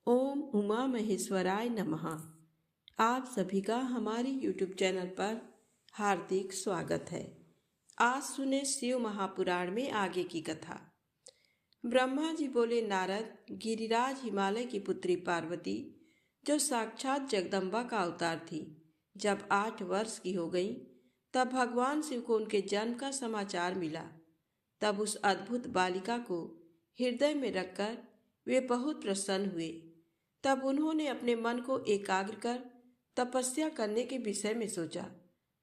ओम उमा महेश्वराय नमः। आप सभी का हमारे YouTube चैनल पर हार्दिक स्वागत है। आज सुने शिव महापुराण में आगे की कथा। ब्रह्मा जी बोले, नारद, गिरिराज हिमालय की पुत्री पार्वती, जो साक्षात जगदम्बा का अवतार थी, जब 8 वर्ष की हो गई तब भगवान शिव को उनके जन्म का समाचार मिला। तब उस अद्भुत बालिका को हृदय में रखकर वे बहुत प्रसन्न हुए। तब उन्होंने अपने मन को एकाग्र कर तपस्या करने के विषय में सोचा।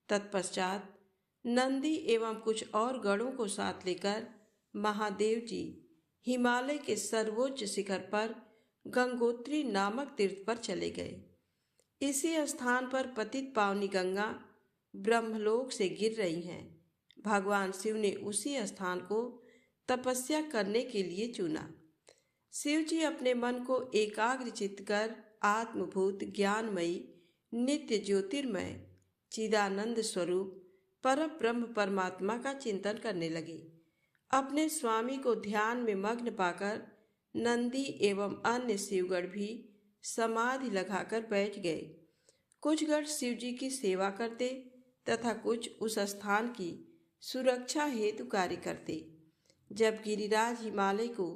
तत्पश्चात नंदी एवं कुछ और गणों को साथ लेकर महादेव जी हिमालय के सर्वोच्च शिखर पर गंगोत्री नामक तीर्थ पर चले गए। इसी स्थान पर पतित पावनी गंगा ब्रह्मलोक से गिर रही हैं। भगवान शिव ने उसी स्थान को तपस्या करने के लिए चुना। शिव जी अपने मन को एकाग्र चित्त कर आत्मभूत ज्ञानमयी नित्य ज्योतिर्मय चिदानंद स्वरूप पर ब्रह्म परमात्मा का चिंतन करने लगे। अपने स्वामी को ध्यान में मग्न पाकर नंदी एवं अन्य शिवगण भी समाधि लगाकर बैठ गए। कुछ गण शिव जी की सेवा करते तथा कुछ उस स्थान की सुरक्षा हेतु कार्य करते। जब गिरिराज हिमालय को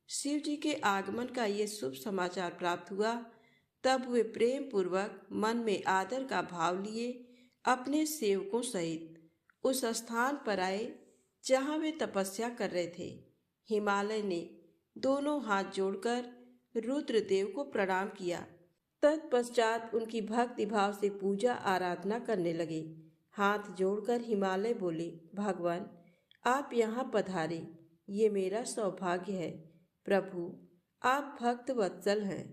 शिव जी के आगमन का ये शुभ समाचार प्राप्त हुआ, तब वे प्रेम पूर्वक मन में आदर का भाव लिए अपने सेवकों सहित उस स्थान पर आए जहां वे तपस्या कर रहे थे। हिमालय ने दोनों हाथ जोड़कर रुद्रदेव को प्रणाम किया। तत्पश्चात उनकी भक्ति भाव से पूजा आराधना करने लगे। हाथ जोड़कर हिमालय बोले, भगवान, आप यहाँ पधारे, ये मेरा सौभाग्य है। प्रभु, आप भक्त वत्सल हैं।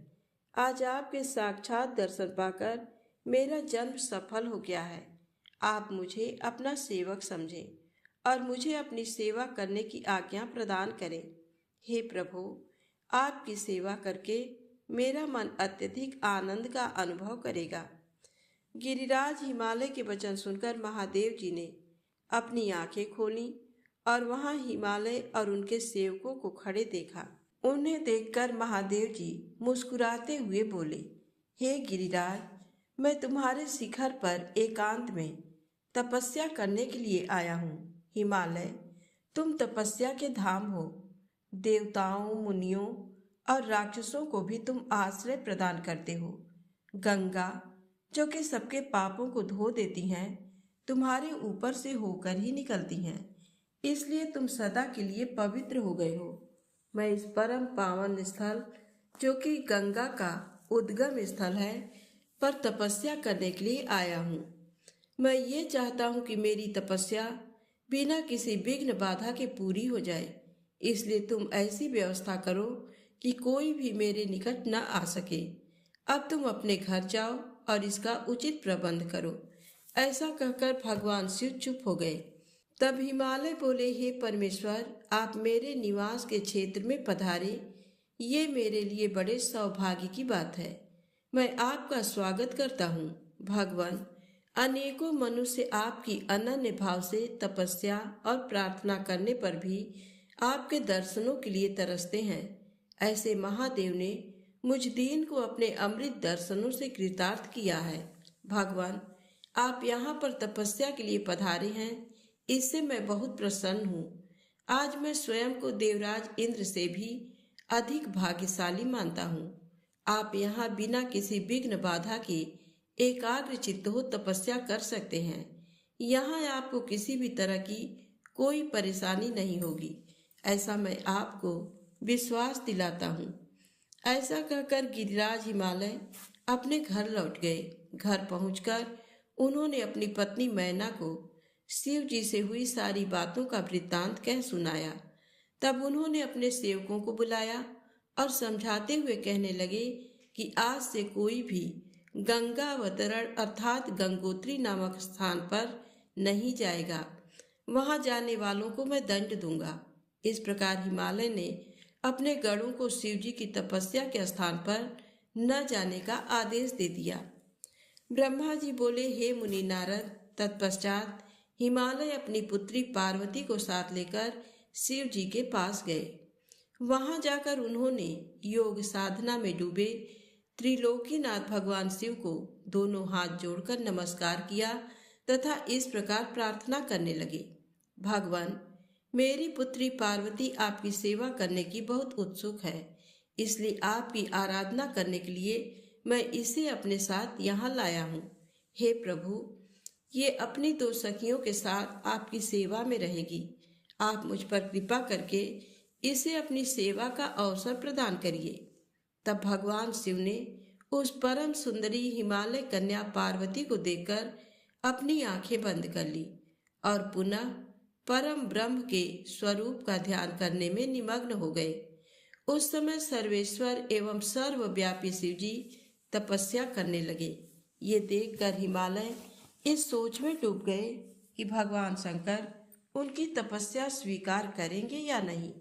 आज आपके साक्षात दर्शन पाकर मेरा जन्म सफल हो गया है। आप मुझे अपना सेवक समझें और मुझे अपनी सेवा करने की आज्ञा प्रदान करें। हे प्रभु, आपकी सेवा करके मेरा मन अत्यधिक आनंद का अनुभव करेगा। गिरिराज हिमालय के वचन सुनकर महादेव जी ने अपनी आंखें खोली और वहां हिमालय और उनके सेवकों को खड़े देखा। उन्हें देखकर महादेव जी मुस्कुराते हुए बोले, हे गिरिराज, मैं तुम्हारे शिखर पर एकांत में तपस्या करने के लिए आया हूँ। हिमालय, तुम तपस्या के धाम हो। देवताओं, मुनियों और राक्षसों को भी तुम आश्रय प्रदान करते हो। गंगा, जो कि सबके पापों को धो देती हैं, तुम्हारे ऊपर से होकर ही निकलती हैं, इसलिए तुम सदा के लिए पवित्र हो गए हो। मैं इस परम पावन स्थल, जो कि गंगा का उद्गम स्थल है, पर तपस्या करने के लिए आया हूँ। मैं ये चाहता हूँ कि मेरी तपस्या बिना किसी विघ्न बाधा के पूरी हो जाए, इसलिए तुम ऐसी व्यवस्था करो कि कोई भी मेरे निकट न आ सके। अब तुम अपने घर जाओ और इसका उचित प्रबंध करो। ऐसा कहकर भगवान शिव चुप हो गए। तब हिमालय बोले, हे परमेश्वर, आप मेरे निवास के क्षेत्र में पधारे, ये मेरे लिए बड़े सौभाग्य की बात है। मैं आपका स्वागत करता हूँ। भगवान, अनेकों मनुष्य आपकी अनन्य भाव से तपस्या और प्रार्थना करने पर भी आपके दर्शनों के लिए तरसते हैं। ऐसे महादेव ने मुझ दीन को अपने अमृत दर्शनों से कृतार्थ किया है। भगवान, आप यहाँ पर तपस्या के लिए पधारे हैं, इससे मैं बहुत प्रसन्न हूँ। आज मैं स्वयं को देवराज इंद्र से भी अधिक भाग्यशाली मानता हूँ। आप यहाँ बिना किसी विघ्न बाधा के एकाग्र चित्त हो तपस्या कर सकते हैं। यहाँ आपको किसी भी तरह की कोई परेशानी नहीं होगी, ऐसा मैं आपको विश्वास दिलाता हूँ। ऐसा कहकर गिरिराज हिमालय अपने घर लौट गए। घर पहुंचकर उन्होंने अपनी पत्नी मैना को शिव जी से हुई सारी बातों का वृत्तांत कह सुनाया। तब उन्होंने अपने सेवकों को बुलाया और समझाते हुए कहने लगे कि आज से कोई भी गंगा अवतरण अर्थात गंगोत्री नामक स्थान पर नहीं जाएगा। वहां जाने वालों को मैं दंड दूंगा। इस प्रकार हिमालय ने अपने गणों को शिव जी की तपस्या के स्थान पर न जाने का आदेश दे दिया। ब्रह्मा जी बोले, हे मुनि नारद, तत्पश्चात हिमालय अपनी पुत्री पार्वती को साथ लेकर शिव जी के पास गए। वहां जाकर उन्होंने योग साधना में डूबे त्रिलोकीनाथ भगवान शिव को दोनों हाथ जोड़कर नमस्कार किया तथा इस प्रकार प्रार्थना करने लगे। भगवान, मेरी पुत्री पार्वती आपकी सेवा करने की बहुत उत्सुक है, इसलिए आपकी आराधना करने के लिए मैं इसे अपने साथ यहाँ लाया हूँ। हे प्रभु, ये अपनी दो सखियों के साथ आपकी सेवा में रहेगी। आप मुझ पर कृपा करके इसे अपनी सेवा का अवसर प्रदान करिए। तब भगवान शिव ने उस परम सुंदरी हिमालय कन्या पार्वती को देखकर अपनी आंखें बंद कर ली और पुनः परम ब्रह्म के स्वरूप का ध्यान करने में निमग्न हो गए। उस समय सर्वेश्वर एवं सर्वव्यापी शिव जी तपस्या करने लगे। ये देखकर हिमालय इस सोच में डूब गए कि भगवान शंकर उनकी तपस्या स्वीकार करेंगे या नहीं।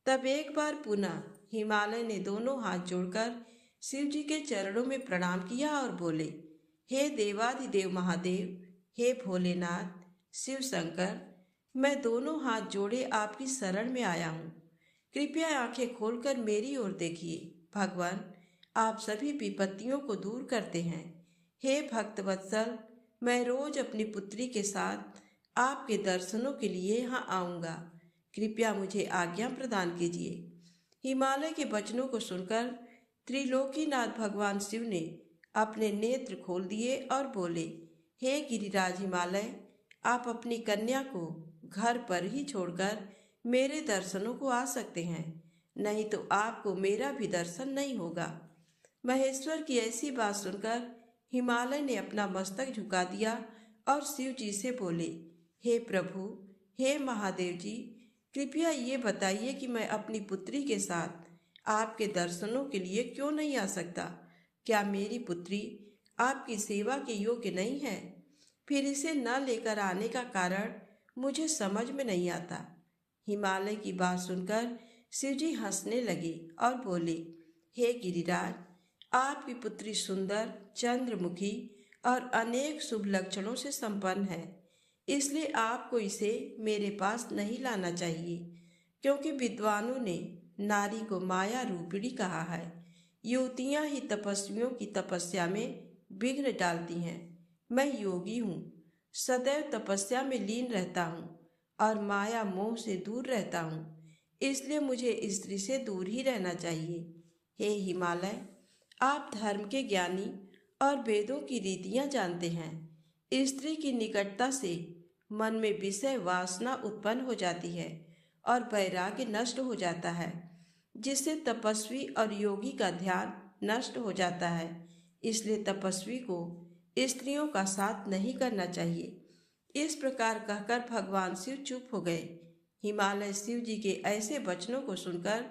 तब एक बार पुनः हिमालय ने दोनों हाथ जोड़कर शिव जी के चरणों में प्रणाम किया और बोले, हे देवाधिदेव महादेव, हे भोलेनाथ, शिव शंकर, मैं दोनों हाथ जोड़े आपकी शरण में आया हूँ। कृपया आंखें खोलकर मेरी ओर देखिए। भगवान, आप सभी विपत्तियों को दूर करते हैं। हे भक्तवत्सल, मैं रोज अपनी पुत्री के साथ आपके दर्शनों के लिए यहाँ आऊँगा। कृपया मुझे आज्ञा प्रदान कीजिए। हिमालय के वचनों को सुनकर त्रिलोकीनाथ भगवान शिव ने अपने नेत्र खोल दिए और बोले, हे गिरिराज हिमालय, आप अपनी कन्या को घर पर ही छोड़कर मेरे दर्शनों को आ सकते हैं, नहीं तो आपको मेरा भी दर्शन नहीं होगा। महेश्वर की ऐसी बात सुनकर हिमालय ने अपना मस्तक झुका दिया और शिव जी से बोले, हे प्रभु, हे महादेव जी, कृपया ये बताइए कि मैं अपनी पुत्री के साथ आपके दर्शनों के लिए क्यों नहीं आ सकता। क्या मेरी पुत्री आपकी सेवा के योग्य नहीं है? फिर इसे न लेकर आने का कारण मुझे समझ में नहीं आता। हिमालय की बात सुनकर शिवजी हंसने लगे और बोले, हे गिरिराज, आपकी पुत्री सुंदर, चंद्रमुखी और अनेक शुभ लक्षणों से संपन्न है, इसलिए आपको इसे मेरे पास नहीं लाना चाहिए, क्योंकि विद्वानों ने नारी को माया रूपिणी कहा है। युवतियां ही तपस्वियों की तपस्या में विघ्न डालती हैं। मैं योगी हूँ, सदैव तपस्या में लीन रहता हूँ और माया मोह से दूर रहता हूँ, इसलिए मुझे स्त्री से दूर ही रहना चाहिए। हे हिमालय, आप धर्म के ज्ञानी और वेदों की रीतियाँ जानते हैं। स्त्री की निकटता से मन में विषय वासना उत्पन्न हो जाती है और वैराग्य नष्ट हो जाता है, जिससे तपस्वी और योगी का ध्यान नष्ट हो जाता है। इसलिए तपस्वी को स्त्रियों का साथ नहीं करना चाहिए। इस प्रकार कहकर भगवान शिव चुप हो गए। हिमालय शिव जी के ऐसे वचनों को सुनकर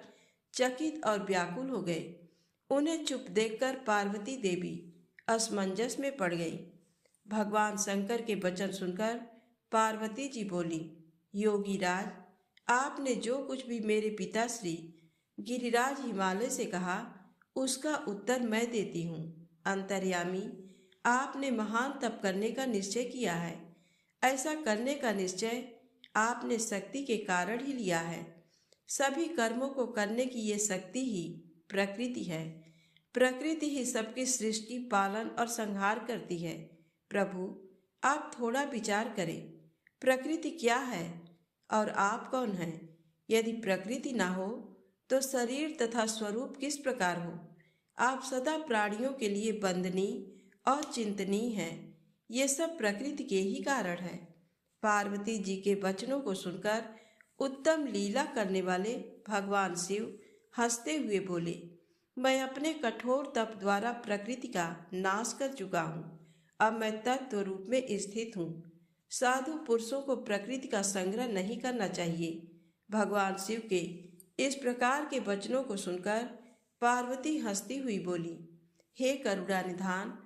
चकित और व्याकुल हो गए। उन्हें चुप देखकर पार्वती देवी असमंजस में पड़ गई। भगवान शंकर के वचन सुनकर पार्वती जी बोली, योगीराज, आपने जो कुछ भी मेरे पिता श्री गिरिराज हिमालय से कहा, उसका उत्तर मैं देती हूँ। अंतर्यामी, आपने महान तप करने का निश्चय किया है। ऐसा करने का निश्चय आपने शक्ति के कारण ही लिया है। सभी कर्मों को करने की ये शक्ति ही प्रकृति है। प्रकृति ही सबकी सृष्टि, पालन और संहार करती है। प्रभु, आप थोड़ा विचार करें, प्रकृति क्या है और आप कौन हैं? यदि प्रकृति ना हो तो शरीर तथा स्वरूप किस प्रकार हो? आप सदा प्राणियों के लिए वंदनीय और चिंतनीय हैं। ये सब प्रकृति के ही कारण है। पार्वती जी के वचनों को सुनकर उत्तम लीला करने वाले भगवान शिव हंसते हुए बोले, मैं अपने कठोर तप द्वारा प्रकृति का नाश कर चुका हूँ। अब मैं तत्व रूप में स्थित हूँ। साधु पुरुषों को प्रकृति का संग्रह नहीं करना चाहिए। भगवान शिव के इस प्रकार के वचनों को सुनकर पार्वती हंसती हुई बोली, हे करुणानिधान,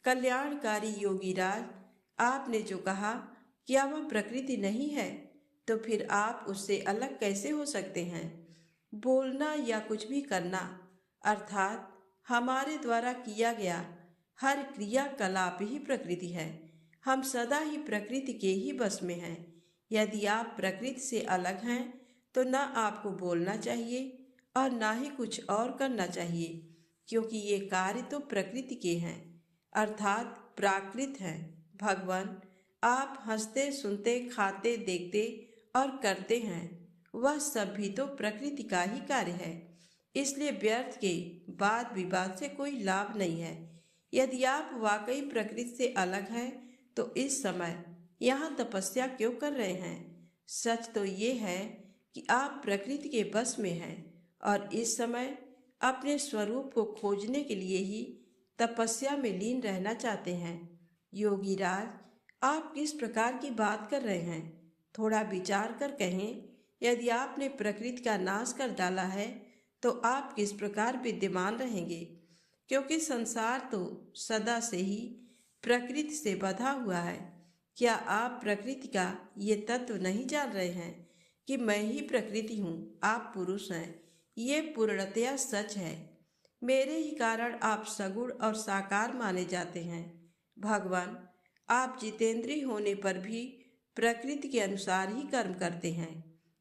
कल्याणकारी योगीराज, आपने जो कहा क्या वह प्रकृति नहीं है, तो फिर आप उससे अलग कैसे हो सकते हैं? बोलना या कुछ भी करना, अर्थात हमारे द्वारा किया गया हर क्रियाकलाप ही प्रकृति है। हम सदा ही प्रकृति के ही बस में हैं। यदि आप प्रकृति से अलग हैं तो न आपको बोलना चाहिए और ना ही कुछ और करना चाहिए, क्योंकि ये कार्य तो प्रकृति के हैं, अर्थात प्राकृत हैं। भगवान, आप हंसते, सुनते, खाते, देखते और करते हैं, वह सब भी तो प्रकृति का ही कार्य है। इसलिए व्यर्थ के वाद विवाद से कोई लाभ नहीं है। यदि आप वाकई प्रकृति से अलग हैं, तो इस समय यहाँ तपस्या क्यों कर रहे हैं? सच तो ये है कि आप प्रकृति के बस में हैं और इस समय अपने स्वरूप को खोजने के लिए ही तपस्या में लीन रहना चाहते हैं। योगी राज, आप किस प्रकार की बात कर रहे हैं? थोड़ा विचार कर कहें। यदि आपने प्रकृति का नाश कर डाला है, तो आप किस प्रकार विद्यमान रहेंगे? क्योंकि संसार तो सदा से ही प्रकृति से बंधा हुआ है। क्या आप प्रकृति का ये तत्व नहीं जान रहे हैं कि मैं ही प्रकृति हूँ, आप पुरुष हैं? ये पूर्णतया सच है। मेरे ही कारण आप सगुण और साकार माने जाते हैं। भगवान, आप जितेंद्रिय होने पर भी प्रकृति के अनुसार ही कर्म करते हैं।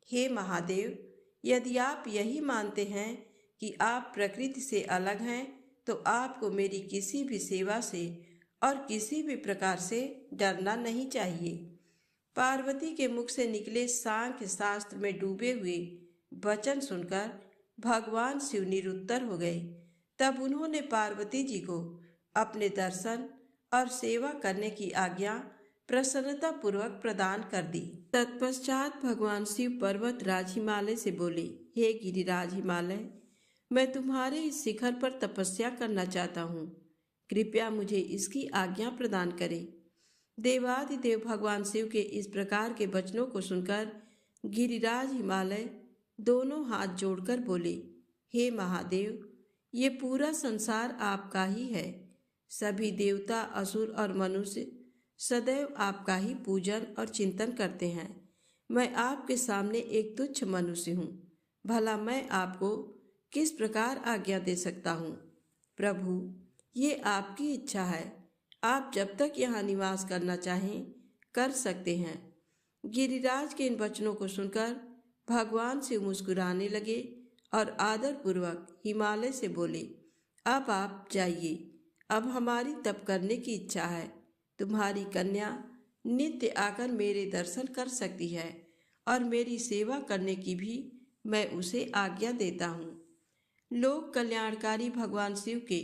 हे महादेव, यदि आप यही मानते हैं कि आप प्रकृति से अलग हैं, तो आपको मेरी किसी भी सेवा से और किसी भी प्रकार से डरना नहीं चाहिए। पार्वती के मुख से निकले सांख्य शास्त्र में डूबे हुए वचन सुनकर भगवान शिव निरुत्तर हो गए। तब उन्होंने पार्वती जी को अपने दर्शन और सेवा करने की आज्ञा प्रसन्नता पूर्वक प्रदान कर दी। तत्पश्चात भगवान शिव पर्वत राज हिमालय से बोले, हे गिरिराज हिमालय, मैं तुम्हारे इस शिखर पर तपस्या करना चाहता हूँ। कृपया मुझे इसकी आज्ञा प्रदान करें। देवादिदेव भगवान शिव के इस प्रकार के वचनों को सुनकर गिरिराज हिमालय दोनों हाथ जोड़कर बोले, हे महादेव, ये पूरा संसार आपका ही है। सभी देवता, असुर और मनुष्य सदैव आपका ही पूजन और चिंतन करते हैं। मैं आपके सामने एक तुच्छ मनुष्य हूँ। भला मैं आपको किस प्रकार आज्ञा दे सकता हूँ? प्रभु, ये आपकी इच्छा है। आप जब तक यहाँ निवास करना चाहें कर सकते हैं। गिरिराज के इन वचनों को सुनकर भगवान शिव मुस्कुराने लगे और आदरपूर्वक हिमालय से बोले, अब आप जाइए। अब हमारी तप करने की इच्छा है। तुम्हारी कन्या नित्य आकर मेरे दर्शन कर सकती है और मेरी सेवा करने की भी मैं उसे आज्ञा देता हूँ। लोक कल्याणकारी भगवान शिव के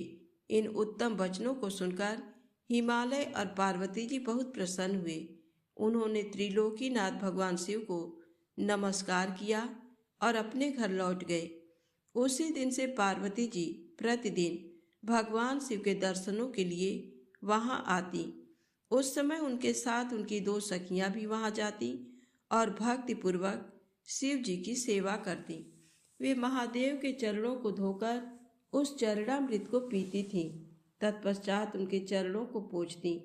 इन उत्तम वचनों को सुनकर हिमालय और पार्वती जी बहुत प्रसन्न हुए। उन्होंने त्रिलोकीनाथ भगवान शिव को नमस्कार किया और अपने घर लौट गए। उसी दिन से पार्वती जी प्रतिदिन भगवान शिव के दर्शनों के लिए वहां आती। उस समय उनके साथ उनकी 2 सखियां भी वहां जाती और भक्तिपूर्वक शिव जी की सेवा करती। वे महादेव के चरणों को धोकर उस चरणामृत को पीती थीं। तत्पश्चात उनके चरणों को पोंछती।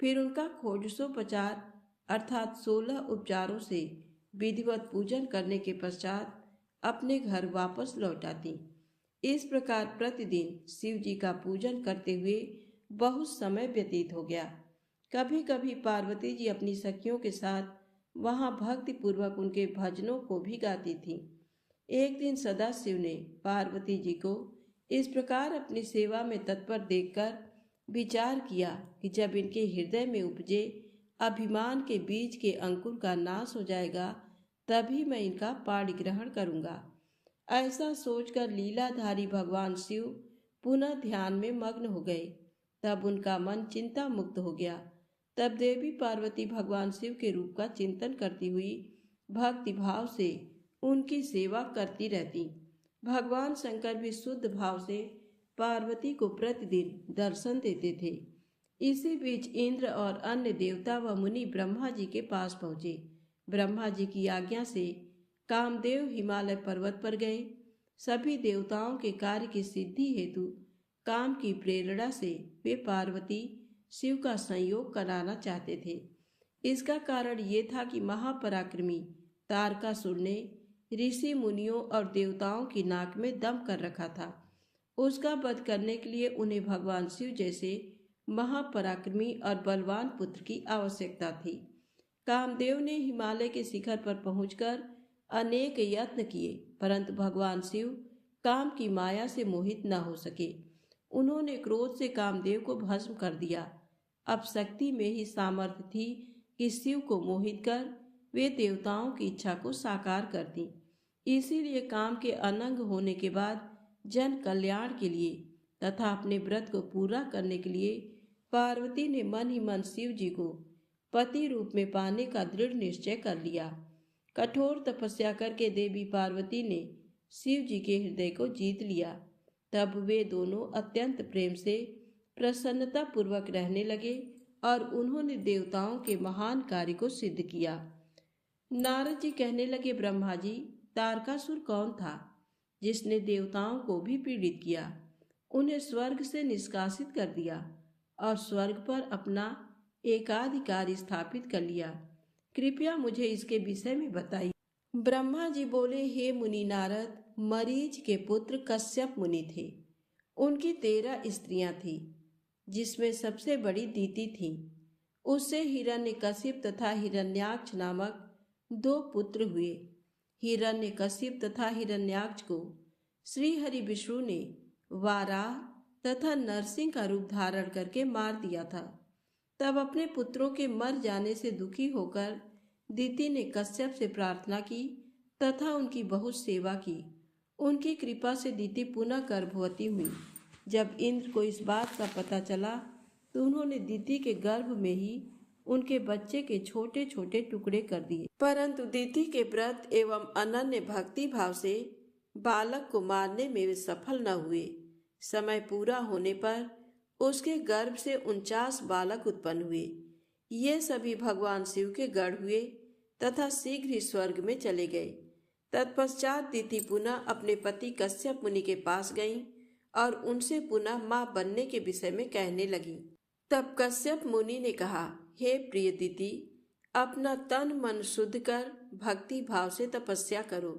फिर उनका षोडशोपचार अर्थात 16 उपचारों से विधिवत पूजन करने के पश्चात अपने घर वापस लौट आती। इस प्रकार प्रतिदिन शिव जी का पूजन करते हुए बहुत समय व्यतीत हो गया। कभी कभी पार्वती जी अपनी सखियों के साथ वहां भक्ति पूर्वक उनके भजनों को भी गाती थीं। एक दिन सदाशिव ने पार्वती जी को इस प्रकार अपनी सेवा में तत्पर देखकर विचार किया कि जब इनके हृदय में उपजे अभिमान के बीज के अंकुर का नाश हो जाएगा, तभी मैं इनका पाणी ग्रहण करूंगा। ऐसा सोचकर लीलाधारी भगवान शिव पुनः ध्यान में मग्न हो गए। तब उनका मन चिंता मुक्त हो गया। तब देवी पार्वती भगवान शिव के रूप का चिंतन करती हुई भक्ति भाव से उनकी सेवा करती रहती। भगवान शंकर भी शुद्ध भाव से पार्वती को प्रतिदिन दर्शन देते थे। इसी बीच इंद्र और अन्य देवता व मुनि ब्रह्मा जी के पास पहुंचे। ब्रह्मा जी की आज्ञा से कामदेव हिमालय पर्वत पर गए। सभी देवताओं के कार्य की सिद्धि हेतु काम की प्रेरणा से वे पार्वती शिव का संयोग कराना चाहते थे। इसका कारण ये था कि महापराक्रमी तारकासुर ने ऋषि मुनियों और देवताओं की नाक में दम कर रखा था। उसका वध करने के लिए उन्हें भगवान शिव जैसे महापराक्रमी और बलवान पुत्र की आवश्यकता थी। कामदेव ने हिमालय के शिखर पर पहुंचकर अनेक यत्न किए, परंतु भगवान शिव काम की माया से मोहित न हो सके। उन्होंने क्रोध से कामदेव को भस्म कर दिया। अब शक्ति में ही सामर्थ्य थी कि शिव को मोहित कर वे देवताओं की इच्छा को साकार कर दी। इसीलिए काम के अनंग होने के बाद जन कल्याण के लिए तथा अपने व्रत को पूरा करने के लिए पार्वती ने मन ही मन शिव जी को पति रूप में पाने का दृढ़ निश्चय कर लिया। कठोर तपस्या करके देवी पार्वती ने शिव जी के हृदय को जीत लिया। तब वे दोनों अत्यंत प्रेम से प्रसन्नता पूर्वक रहने लगे और उन्होंने देवताओं के महान कार्य को सिद्ध किया। नारद जी कहने लगे, ब्रह्मा जी, तारकासुर कौन था जिसने देवताओं को भी पीड़ित किया, उन्हें स्वर्ग से निष्कासित कर दिया और स्वर्ग पर अपना एकाधिकार स्थापित कर लिया? कृपया मुझे इसके विषय में बताइए। ब्रह्मा जी बोले, हे मुनि नारद, मरीच के पुत्र कश्यप मुनि थे। उनकी 13 स्त्रियां थीं, जिसमें सबसे बड़ी दीति थी। उससे हिरण्यकशिप तथा हिरण्याक्ष नामक 2 पुत्र हुए। हिरण्यकशिप तथा हिरण्याक्ष को श्री हरि विष्णु ने वाराह तथा नरसिंह का रूप धारण करके मार दिया था। तब अपने पुत्रों के मर जाने से दुखी होकर दीति ने कश्यप से प्रार्थना की तथा उनकी बहुत सेवा की। उनकी कृपा से दीति पुनः गर्भवती हुई। जब इंद्र को इस बात का पता चला तो उन्होंने दीति के गर्भ में ही उनके बच्चे के छोटे छोटे टुकड़े कर दिए। परंतु दीति के व्रत एवं अनन्य भक्ति भाव से बालक को मारने में वे सफल न हुए। समय पूरा होने पर उसके गर्भ से 49 बालक उत्पन्न हुए। ये सभी भगवान शिव के गढ़ हुए तथा शीघ्र ही स्वर्ग में चले गए। तत्पश्चात दीति पुनः अपने पति कश्यप मुनि के पास गईं और उनसे पुनः मां बनने के विषय में कहने लगी। तब कश्यप मुनि ने कहा, हे प्रिय दीति, अपना तन मन शुद्ध कर भक्ति भाव से तपस्या करो।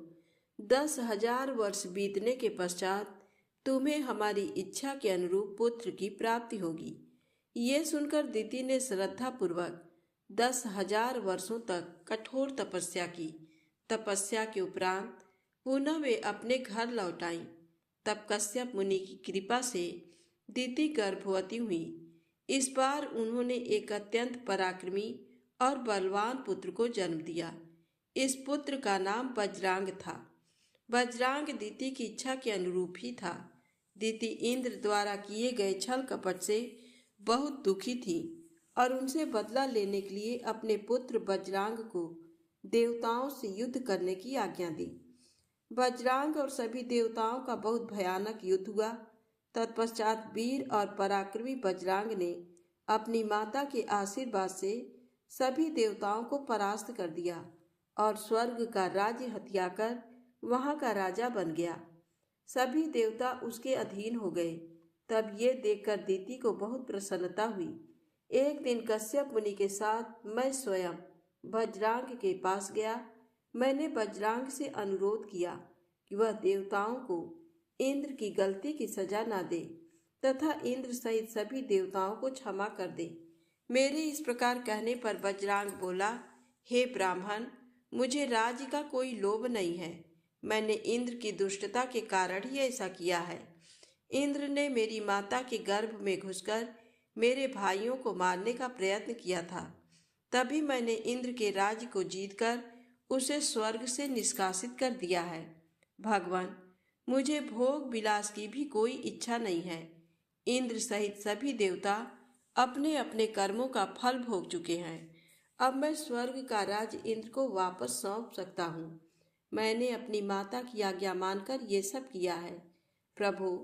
10,000 वर्ष बीतने के पश्चात तुम्हें हमारी इच्छा के अनुरूप पुत्र की प्राप्ति होगी। ये सुनकर दीति ने श्रद्धा पूर्वक 10,000 वर्षों तक कठोर तपस्या की। तपस्या के उपरांत पुनः वे अपने घर लौट आईं। तब कश्यप मुनि की कृपा से दीति गर्भवती हुई। इस बार उन्होंने एक अत्यंत पराक्रमी और बलवान पुत्र को जन्म दिया। इस पुत्र का नाम वज्रांग था। वज्रांग दीति की इच्छा के अनुरूप ही था। दीति इंद्र द्वारा किए गए छल कपट से बहुत दुखी थी और उनसे बदला लेने के लिए अपने पुत्र वज्रांग को देवताओं से युद्ध करने की आज्ञा दी। वज्रांग और सभी देवताओं का बहुत भयानक युद्ध हुआ। तत्पश्चात वीर और पराक्रमी वज्रांग ने अपनी माता के आशीर्वाद से सभी देवताओं को परास्त कर दिया और स्वर्ग का राज्य हथियाकर वहां का राजा बन गया। सभी देवता उसके अधीन हो गए। तब ये देखकर दीति को बहुत प्रसन्नता हुई। एक दिन कश्यप मुनि के साथ मैं स्वयं वज्रांग के पास गया। मैंने वज्रांग से अनुरोध किया कि वह देवताओं को इंद्र की गलती की सजा न दे तथा इंद्र सहित सभी देवताओं को क्षमा कर दे। मेरे इस प्रकार कहने पर वज्रांग बोला, हे ब्राह्मण, मुझे राज्य का कोई लोभ नहीं है। मैंने इंद्र की दुष्टता के कारण ही ऐसा किया है। इंद्र ने मेरी माता के गर्भ में घुसकर मेरे भाइयों को मारने का प्रयत्न किया था। तभी मैंने इंद्र के राज्य को जीतकर उसे स्वर्ग से निष्कासित कर दिया है। भगवान, मुझे भोग विलास की भी कोई इच्छा नहीं है। इंद्र सहित सभी देवता अपने अपने कर्मों का फल भोग चुके हैं। अब मैं स्वर्ग का राज इंद्र को वापस सौंप सकता हूँ। मैंने अपनी माता की आज्ञा मानकर ये सब किया है। प्रभु,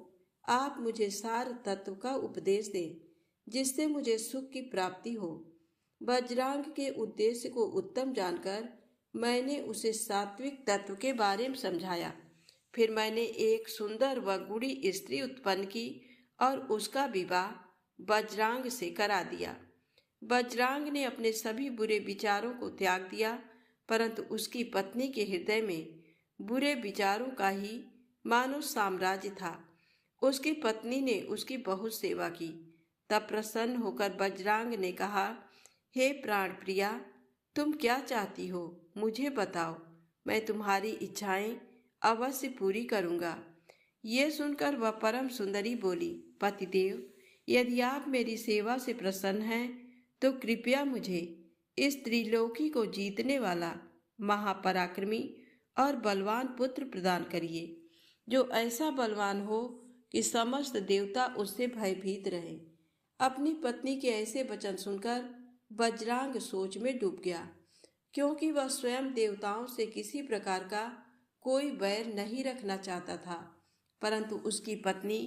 आप मुझे सार तत्व का उपदेश दें, जिससे मुझे सुख की प्राप्ति हो। वज्रांग के उद्देश्य को उत्तम जानकर मैंने उसे सात्विक तत्व के बारे में समझाया। फिर मैंने एक सुंदर व गुणी स्त्री उत्पन्न की और उसका विवाह वज्रांग से करा दिया। वज्रांग ने अपने सभी बुरे विचारों को त्याग दिया, परंतु उसकी पत्नी के हृदय में बुरे विचारों का ही मानो साम्राज्य था। उसकी पत्नी ने उसकी बहुत सेवा की। तब प्रसन्न होकर वज्रांग ने कहा, हे प्राण प्रिया, तुम क्या चाहती हो, मुझे बताओ। मैं तुम्हारी इच्छाएं अवश्य पूरी करूंगा। ये सुनकर वह परम सुंदरी बोली, पतिदेव, यदि आप मेरी सेवा से प्रसन्न हैं तो कृपया मुझे इस त्रिलोकी को जीतने वाला महापराक्रमी और बलवान पुत्र प्रदान करिए, जो ऐसा बलवान हो कि समस्त देवता उससे भयभीत रहे। अपनी पत्नी के ऐसे वचन सुनकर बजरांग सोच में डूब गया, क्योंकि वह स्वयं देवताओं से किसी प्रकार का कोई बैर नहीं रखना चाहता था, परंतु उसकी पत्नी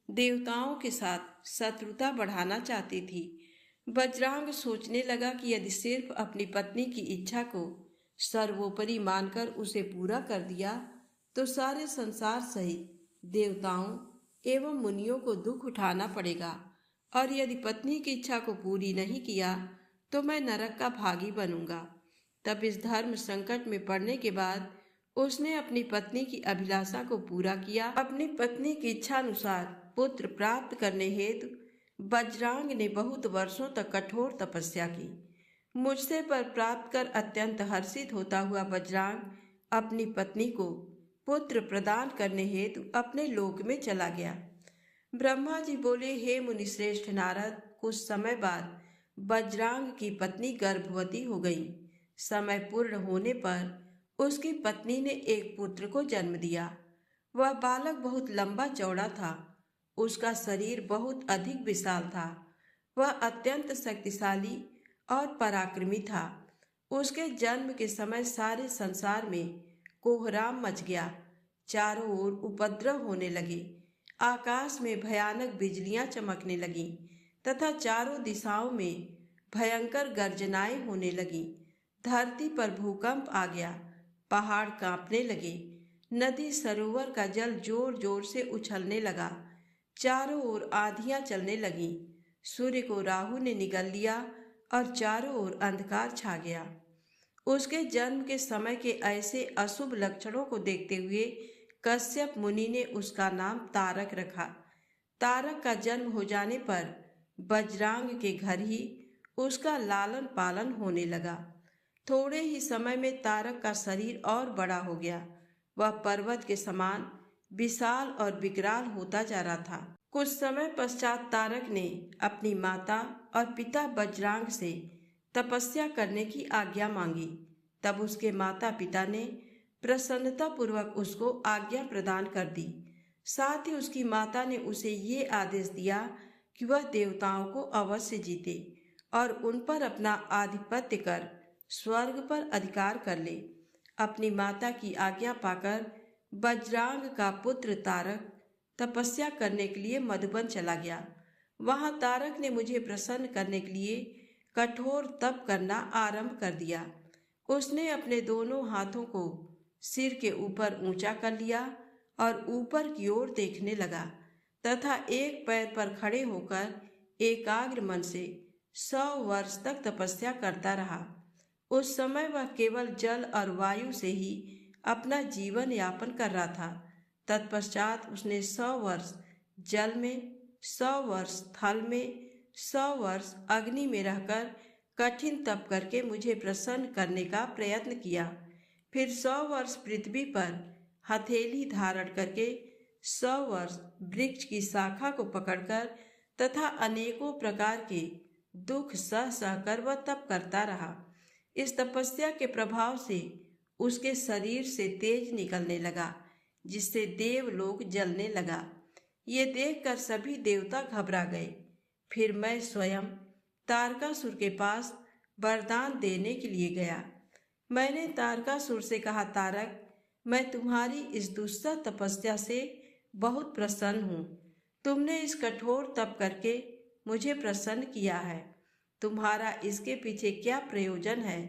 देवताओं के साथ शत्रुता बढ़ाना चाहती थी। बजरांग सोचने लगा कि यदि सिर्फ अपनी पत्नी की इच्छा को सर्वोपरि मानकर उसे पूरा कर दिया तो सारे संसार सहित देवताओं एवं मुनियों को दुख उठाना पड़ेगा, और यदि पत्नी की इच्छा को पूरी नहीं किया तो मैं नरक का भागी बनूंगा। तब इस धर्म संकट में पड़ने के बाद उसने अपनी पत्नी की अभिलाषा को पूरा किया। अपनी पत्नी की इच्छा अनुसार पुत्र प्राप्त करने हेतु बजरांग ने बहुत वर्षों तक कठोर तपस्या की। मुझसे पर प्राप्त कर अत्यंत हर्षित होता हुआ बजरांग अपनी पत्नी को पुत्र प्रदान करने हेतु अपने लोक में चला गया। ब्रह्मा जी बोले, हे मुनिश्रेष्ठ नारद, कुछ समय बाद बजरांग की पत्नी गर्भवती हो गई। समय पूर्ण होने पर उसकी पत्नी ने एक पुत्र को जन्म दिया। वह बालक बहुत लंबा चौड़ा था, उसका शरीर बहुत अधिक विशाल था, वह अत्यंत शक्तिशाली और पराक्रमी था। उसके जन्म के समय सारे संसार में कोहराम मच गया, चारों ओर उपद्रव होने लगे, आकाश में भयानक बिजलियां चमकने लगीं तथा चारों दिशाओं में भयंकर गर्जनाएं होने लगीं। धरती पर भूकंप आ गया, पहाड़ कांपने लगे, नदी सरोवर का जल जोर जोर से उछलने लगा, चारों ओर आंधियां चलने लगीं, सूर्य को राहु ने निगल लिया और चारों ओर अंधकार छा गया। उसके जन्म के समय के ऐसे अशुभ लक्षणों को देखते हुए कश्यप मुनि ने उसका नाम तारक रखा। तारक का जन्म हो जाने पर बजरांग के घर ही उसका लालन पालन होने लगा। थोड़े ही समय में तारक का शरीर और बड़ा हो गया। वह पर्वत के समान विशाल और विकराल होता जा रहा था। कुछ समय पश्चात तारक ने अपनी माता और पिता बजरांग से तपस्या करने की आज्ञा मांगी। तब उसके माता पिता ने प्रसन्नता पूर्वक उसको आज्ञा प्रदान कर दी। साथ ही उसकी माता ने उसे ये आदेश दिया कि वह देवताओं को अवश्य जीते और उन पर अपना आधिपत्य कर स्वर्ग पर अधिकार कर ले। अपनी माता की आज्ञा पाकर बजरांग का पुत्र तारक तपस्या करने के लिए मधुबन चला गया। वहां तारक ने मुझे प्रसन्न करने के लिए कठोर तप करना आरंभ कर दिया। उसने अपने दोनों हाथों को सिर के ऊपर ऊंचा कर लिया और ऊपर की ओर देखने लगा तथा एक पैर पर खड़े होकर एकाग्र मन से 100 वर्ष तक तपस्या करता रहा। उस समय वह केवल जल और वायु से ही अपना जीवन यापन कर रहा था। तत्पश्चात उसने 100 वर्ष जल में, 100 वर्ष थल में, 100 वर्ष अग्नि में रहकर कठिन तप करके मुझे प्रसन्न करने का प्रयत्न किया। फिर 100 वर्ष पृथ्वी पर हथेली धारण करके 100 वर्ष वृक्ष की शाखा को पकड़कर तथा अनेकों प्रकार के दुख सह सहकर वह तप करता रहा। इस तपस्या के प्रभाव से उसके शरीर से तेज निकलने लगा, जिससे देवलोक जलने लगा। ये देखकर सभी देवता घबरा गए। फिर मैं स्वयं तारकासुर के पास वरदान देने के लिए गया। मैंने तारकासुर से कहा, तारक, मैं तुम्हारी इस दुस्सह तपस्या से बहुत प्रसन्न हूँ। तुमने इस कठोर तप करके मुझे प्रसन्न किया है। तुम्हारा इसके पीछे क्या प्रयोजन है?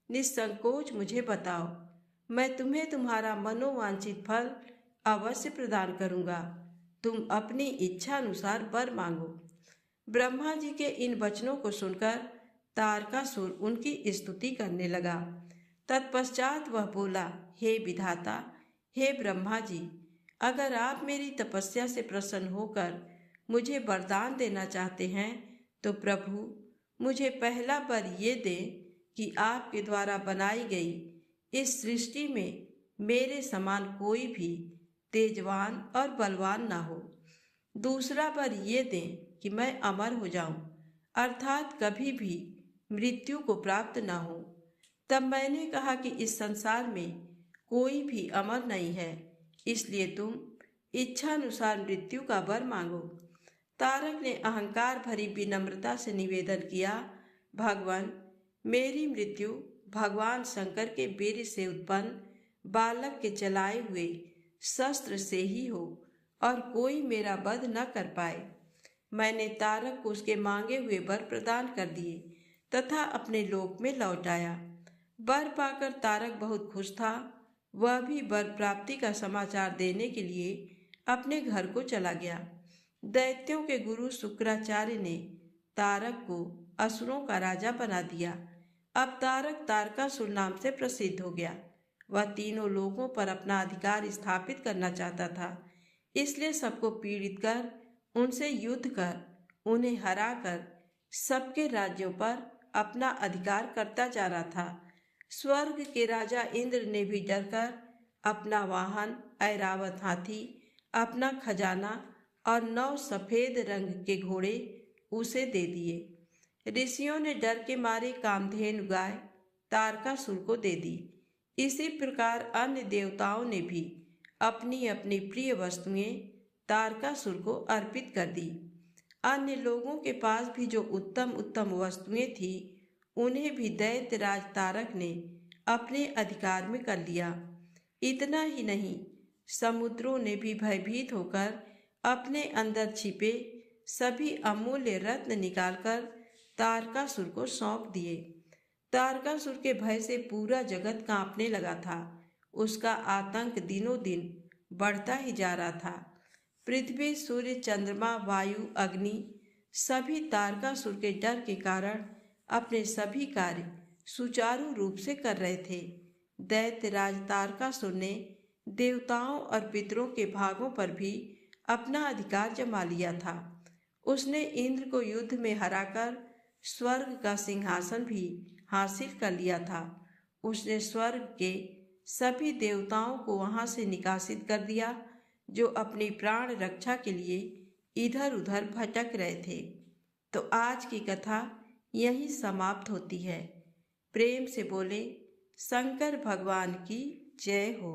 निसंकोच मुझे बताओ। मैं तुम्हें तुम्हारा मनोवांछित फल अवश्य प्रदान करूँगा। तुम अपनी इच्छा अनुसार वर मांगो। ब्रह्मा जी के इन वचनों को सुनकर तारकासुर उनकी स्तुति करने लगा। तत्पश्चात वह बोला, हे विधाता, हे ब्रह्मा जी, अगर आप मेरी तपस्या से प्रसन्न होकर मुझे वरदान देना चाहते हैं तो प्रभु मुझे पहला वर ये दे कि आपके द्वारा बनाई गई इस सृष्टि में मेरे समान कोई भी तेजवान और बलवान ना हो। दूसरा वर ये दें कि मैं अमर हो जाऊं, अर्थात कभी भी मृत्यु को प्राप्त ना हो। तब मैंने कहा कि इस संसार में कोई भी अमर नहीं है, इसलिए तुम इच्छानुसार मृत्यु का वर मांगो। तारक ने अहंकार भरी विनम्रता से निवेदन किया, भगवान, मेरी मृत्यु भगवान शंकर के वीर्य से उत्पन्न बालक के चलाए हुए शस्त्र से ही हो और कोई मेरा वध न कर पाए। मैंने तारक को उसके मांगे हुए वर प्रदान कर दिए तथा अपने लोक में लौट आया। वर पाकर तारक बहुत खुश था। वह भी वर प्राप्ति का समाचार देने के लिए अपने घर को चला गया। दैत्यों के गुरु शुक्राचार्य ने तारक को असुरों का राजा बना दिया। अब तारक तारकासुर नाम से प्रसिद्ध हो गया। वह तीनों लोगों पर अपना अधिकार स्थापित करना चाहता था, इसलिए सबको पीड़ित कर, उनसे युद्ध कर, उन्हें हराकर सबके राज्यों पर अपना अधिकार करता जा रहा था। स्वर्ग के राजा इंद्र ने भी डरकर अपना वाहन ऐरावत हाथी, अपना खजाना और 9 सफेद रंग के घोड़े उसे दे दिए। ऋषियों ने डर के मारे कामधेनु गाय तारकासुर को दे दी। इसी प्रकार अन्य देवताओं ने भी अपनी अपनी प्रिय वस्तुएं तारकासुर को अर्पित कर दी। अन्य लोगों के पास भी जो उत्तम उत्तम वस्तुएं थी, उन्हें भी दैत्यराज तारक ने अपने अधिकार में कर लिया। इतना ही नहीं, समुद्रों ने भी भयभीत होकर अपने अंदर छिपे सभी अमूल्य रत्न निकालकर तारकासुर को सौंप दिए। तारकासुर के भय से पूरा जगत कांपने लगा था। उसका आतंक दिनों दिन बढ़ता ही जा रहा था। पृथ्वी, सूर्य, चंद्रमा, वायु, अग्नि सभी तारकासुर के डर के कारण अपने सभी कार्य सुचारू रूप से कर रहे थे। दैत्यराज तारकासुर ने देवताओं और पितरों के भागों पर भी अपना अधिकार जमा लिया था। उसने इंद्र को युद्ध में हराकर स्वर्ग का सिंहासन भी हासिल कर लिया था। उसने स्वर्ग के सभी देवताओं को वहां से निकासित कर दिया, जो अपनी प्राण रक्षा के लिए इधर उधर भटक रहे थे। तो आज की कथा यहीं समाप्त होती है। प्रेम से बोले शंकर भगवान की जय हो।